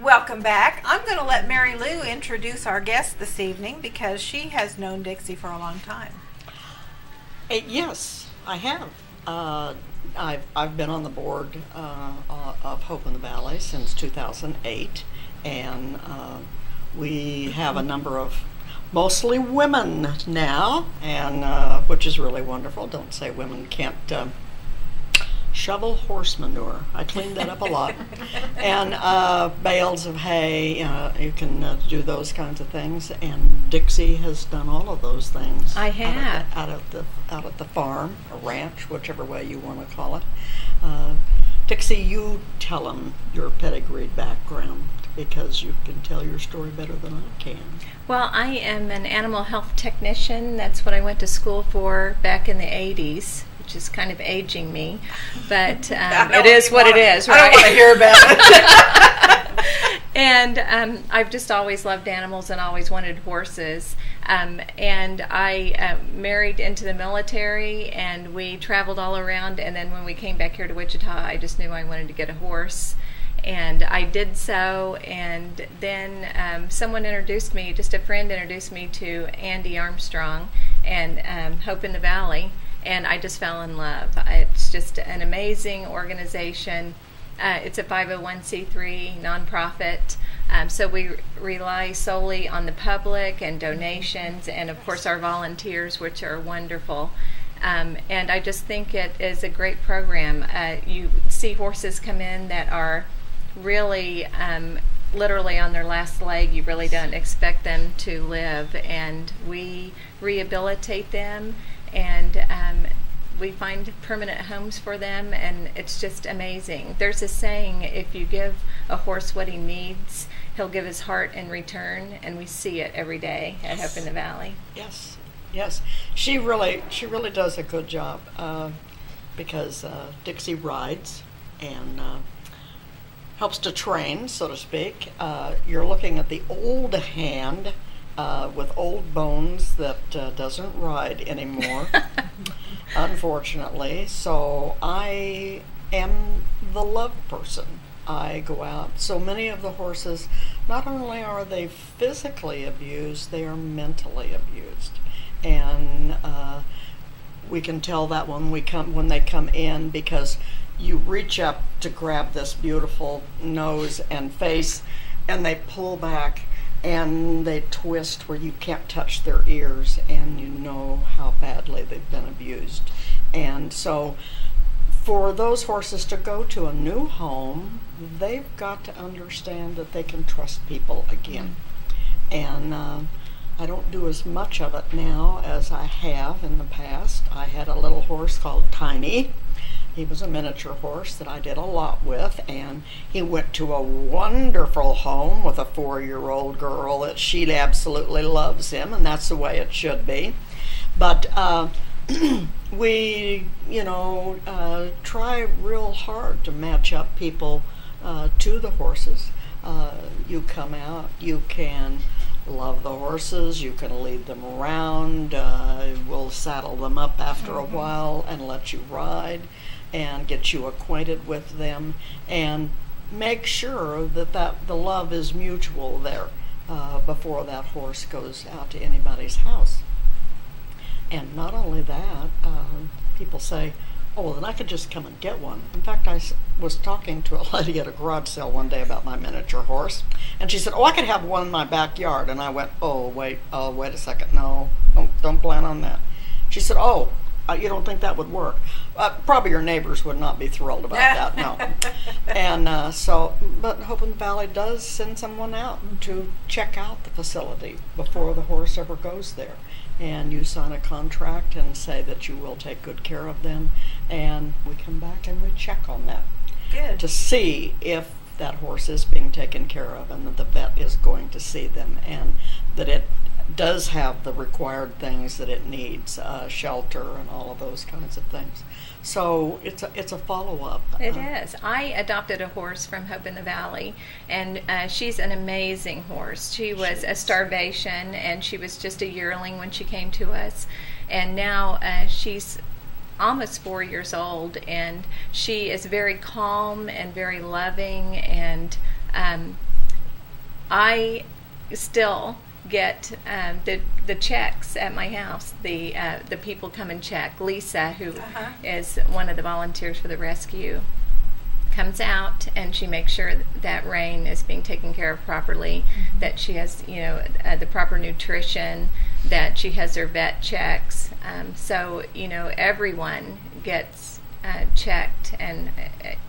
Welcome back. I'm going to let Mary Lou introduce our guest this evening because she has known Dixie for a long time. Yes, I have. I've been on the board of Hope in the Valley since 2008, and we have a number of mostly women now, and which is really wonderful. Don't say women can't shovel horse manure. I cleaned that up a lot. And bales of hay, you can do those kinds of things. And Dixie has done all of those things. I have. Out at the farm, or ranch, whichever way you want to call it. Dixie, you tell them your pedigreed background because you can tell your story better than I can. Well, I am an animal health technician. That's what I went to school for back in the 80s. Which is kind of aging me, but it is what it is, right? I don't want to hear about it. And I've just always loved animals and always wanted horses. And I married into the military, and we traveled all around. And then when we came back here to Wichita, I just knew I wanted to get a horse. And I did so, and then someone introduced me, just a friend introduced me to Andy Armstrong and Hope in the Valley. And I just fell in love. It's just an amazing organization. It's a 501c3 nonprofit. So we rely solely on the public and donations and, of course, our volunteers, which are wonderful. And I just think it is a great program. You see horses come in that are really literally on their last leg. You really don't expect them to live. And we rehabilitate them. And we find permanent homes for them, and it's just amazing. There's a saying, if you give a horse what he needs, he'll give his heart in return, and we see it every day at Hope in the Valley. Yes. She really does a good job because Dixie rides and helps to train, so to speak. You're looking at the old hand with old bones that doesn't ride anymore, unfortunately. So I am the love person. I go out. So many of the horses, not only are they physically abused, they are mentally abused. And we can tell that when they come in, because you reach up to grab this beautiful nose and face, and they pull back and they twist where you can't touch their ears, and you know how badly they've been abused. And so for those horses to go to a new home, they've got to understand that they can trust people again. And I don't do as much of it now as I have in the past. I had a little horse called Tiny. He was a miniature horse that I did a lot with, and he went to a wonderful home with a 4-year-old girl that she absolutely loves him, and that's the way it should be. But we, try real hard to match up people to the horses. You come out, you can love the horses, you can lead them around, we'll saddle them up after a while and let you ride and get you acquainted with them, and make sure that the love is mutual there before that horse goes out to anybody's house. And not only that, people say, oh, well, then I could just come and get one. In fact, I was talking to a lady at a garage sale one day about my miniature horse, and she said, oh, I could have one in my backyard. And I went, wait a second, no, don't plan on that. She said, oh, you don't think that would work? Probably your neighbors would not be thrilled about that, no. And but Hope in the Valley does send someone out to check out the facility before the horse ever goes there. And you sign a contract and say that you will take good care of them, and we come back and we check on that. Good. To see if that horse is being taken care of and that the vet is going to see them and that it does have the required things that it needs, shelter and all of those kinds of things. So it's a follow-up. It is. I adopted a horse from Hope in the Valley, and she's an amazing horse. She was a starvation, and she was just a yearling when she came to us. And now she's almost 4 years old, and she is very calm and very loving, and I still get the checks at my house. The people come and check. Lisa, who is one of the volunteers for the rescue, comes out and she makes sure that Rain is being taken care of properly, that she has the proper nutrition, that she has her vet checks. So everyone gets checked, and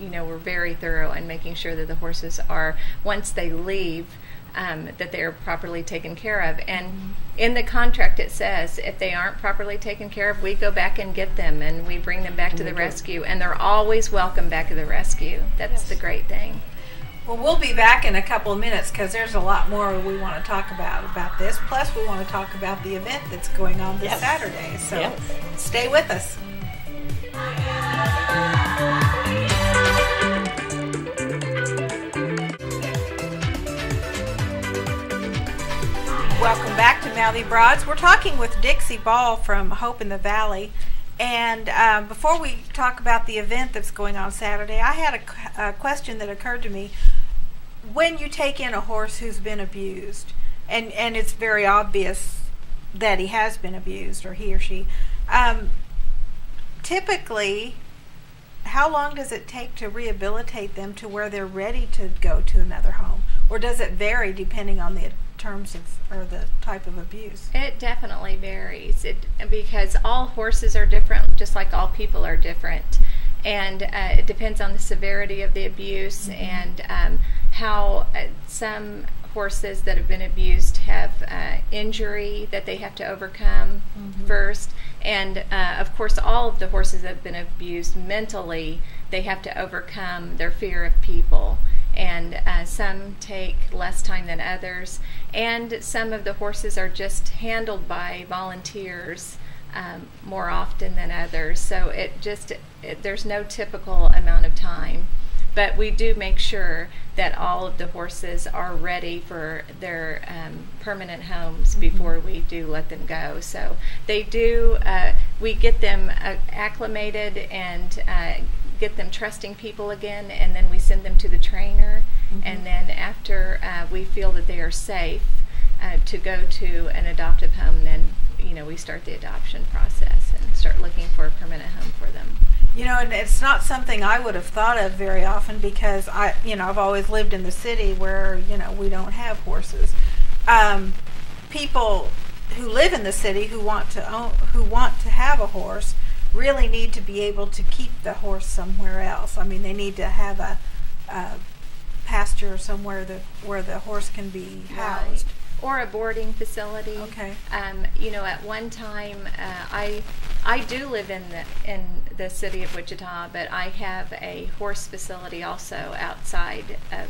we're very thorough in making sure that the horses are, once they leave, that they are properly taken care of. And in the contract it says if they aren't properly taken care of, we go back and get them and we bring them back to the rescue, and they're always welcome back to the rescue. That's the great thing. Well, we'll be back in a couple of minutes because there's a lot more we want to talk about this. Plus, we want to talk about the event that's going on this Saturday. So stay with us. Welcome back to Mouthy Broads. We're talking with Dixie Ball from Hope in the Valley. And before we talk about the event that's going on Saturday, I had a question that occurred to me. When you take in a horse who's been abused, and it's very obvious that he has been abused, or he or she, typically, how long does it take to rehabilitate them to where they're ready to go to another home? Or does it vary depending on the terms of, or the type of abuse? It definitely varies, because all horses are different, just like all people are different. And it depends on the severity of the abuse and how some horses that have been abused have injury that they have to overcome first. And of course, all of the horses that have been abused mentally, they have to overcome their fear of people. And some take less time than others. And some of the horses are just handled by volunteers more often than others. So there's no typical amount of time. But we do make sure that all of the horses are ready for their permanent homes before we do let them go. So they do, we get them acclimated and get them trusting people again, and then we send them to the trainer. And then after we feel that they are safe to go to an adoptive home, then we start the adoption process and start looking for a permanent home for them. And it's not something I would have thought of very often because I've always lived in the city where, we don't have horses. People who live in the city who want to have a horse really need to be able to keep the horse somewhere else. I mean, they need to have a pasture somewhere where the horse can be housed. Or a boarding facility. Okay. At one time, I do live in the city of Wichita, but I have a horse facility also outside of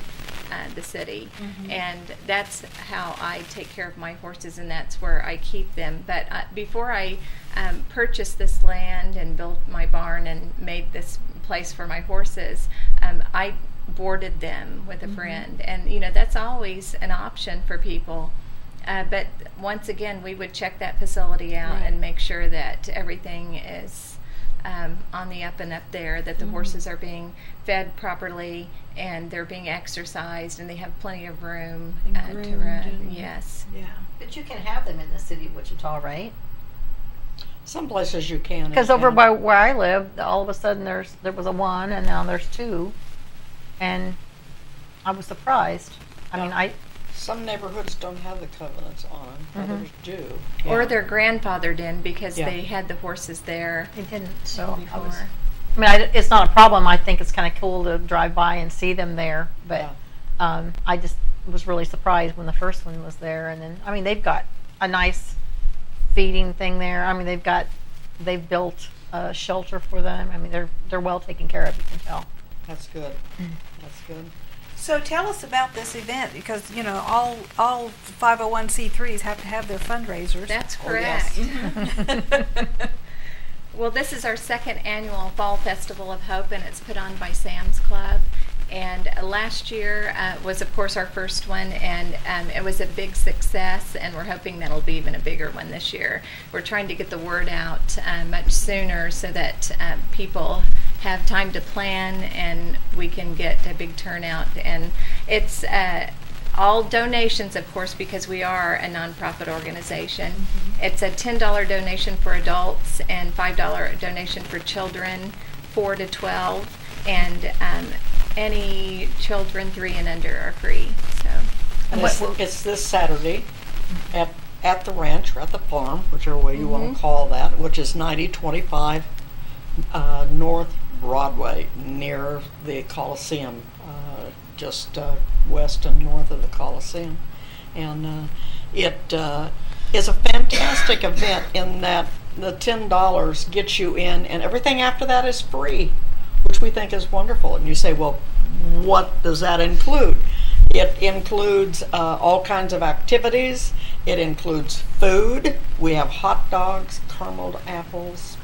the city, and that's how I take care of my horses, and that's where I keep them. But before I purchased this land and built my barn and made this place for my horses, I boarded them with a friend, and that's always an option for people. But once again, we would check that facility out and make sure that everything is on the up and up there, that the horses are being fed properly and they're being exercised and they have plenty of room to run. Yes. Yeah. But you can have them in the city of Wichita, right? Some places you can. Because over by where I live, all of a sudden there was a one, and now there's two, and I was surprised. I mean, some neighborhoods don't have the covenants on them. Others do. Or they're grandfathered in because they had the horses there. They didn't. So before. It's not a problem. I think it's kind of cool to drive by and see them there. But I just was really surprised when the first one was there. And then, they've got a nice feeding thing there. They've built a shelter for them. They're well taken care of. You can tell. That's good. That's good. So tell us about this event, because all 501c3s have to have their fundraisers. That's correct. Well, this is our second annual Fall Festival of Hope, and it's put on by Sam's Club. And last year was, of course, our first one, and it was a big success, and we're hoping that'll be even a bigger one this year. We're trying to get the word out much sooner so that people have time to plan and we can get a big turnout. And it's all donations, of course, because we are a nonprofit organization. It's a $10 donation for adults and $5 donation for children 4 to 12, and any children 3 and under are free. So. And it's this Saturday at the ranch or at the farm, whichever way you want to call that, which is 9025 North Broadway, near the Coliseum, just west and north of the Coliseum. And it is a fantastic event in that the $10 gets you in, and everything after that is free, which we think is wonderful. And you say, well, what does that include? It includes all kinds of activities. It includes food. We have hot dogs, carameled apples,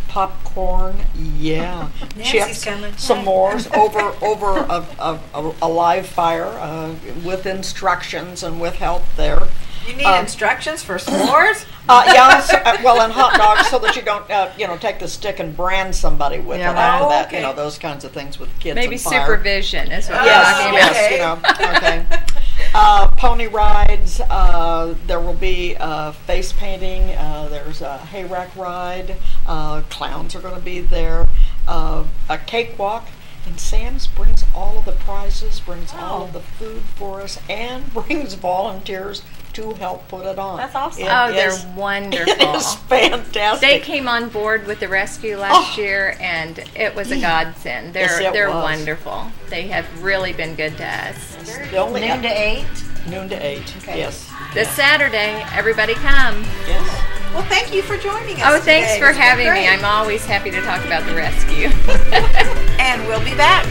popcorn, Nancy's chips, coming. s'mores over a live fire with instructions and with help there. You need instructions for s'mores? Well, and hot dogs, so that you don't, take the stick and brand somebody with Yeah, it after that. okay. Those kinds of things with kids. Maybe and fire. supervision is what Yes, we're talking about. yes, okay. Pony rides. There will be face painting. There's a hay rack ride. Clowns are going to be there. A cakewalk. And Sam's brings all of the prizes, brings all of the food for us, and brings volunteers to help put it on. That's awesome. They're wonderful. It is fantastic. They came on board with the rescue last year, and it was a godsend. Yes, it They're was. wonderful. They have really been good to us. The only Noon to 8. Noon to 8. Okay. Yes. This Saturday, everybody come. Yes. Well, thank you for joining us Oh, thanks today. for It's been having me. great. I'm always happy to talk about the rescue. And we'll be back.